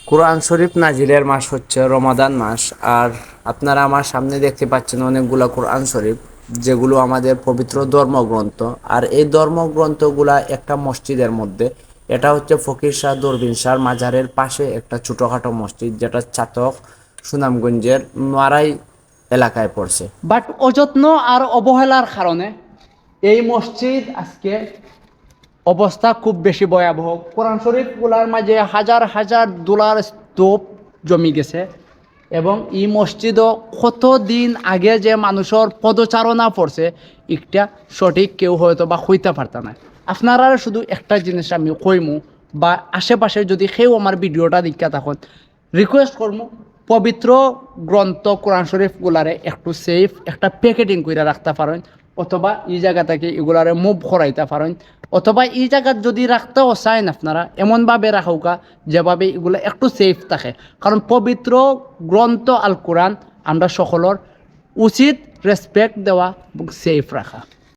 কোরআন শরীফ নাজিলের মাস হচ্ছে রমাদান মাস। আর আপনারা আমার সামনে দেখতে পাচ্ছেন অনেকগুলা কোরআন শরীফ, যেগুলো আমাদের পবিত্র ধর্মগ্রন্থ। আর এই ধর্মগ্রন্থগুলা একটা মসজিদের মধ্যে, এটা হচ্ছে ফকির শাহ দরবিন শাহ মাজারের পাশে একটা ছোটোখাটো মসজিদ, যেটা চাতক সুনামগঞ্জের নোয়ারাই এলাকায় পড়ছে। বাট অযত্ন আর অবহেলার কারণে এই মসজিদ আজকে অবস্থা খুব বেশি ভয়াবহ। কোরআন শরীফগুলার মাঝে হাজার হাজার ডলার স্তূপ জমি গেছে, এবং এই মসজিদও কতদিন আগে যে মানুষের পদচারণা পড়ছে একটা সঠিক কেউ হয়তো বা হইতে পারত না। আপনারা শুধু একটা জিনিস আমি কইমু, বা আশেপাশে যদি কেউ আমার ভিডিওটা দেখা থাকুন, রিকোয়েস্ট করমু পবিত্র গ্রন্থ কোরআন শরীফগুলারে একটু সেফ একটা প্যাকেটিং করে রাখতে পারেন, অথবা এই জায়গা থেকে এগুলারে মুভ করাইতে পারেন, অথবা এই জায়গা যদি রাখতেও চান আপনারা এমনভাবে রাখুকা যেভাবে এগুলো একটু সেফ থাকে। কারণ পবিত্র গ্রন্থ আল কোরআন আমরা সকলের উচিত রেসপেক্ট দেওয়া এবং সেফ রাখা।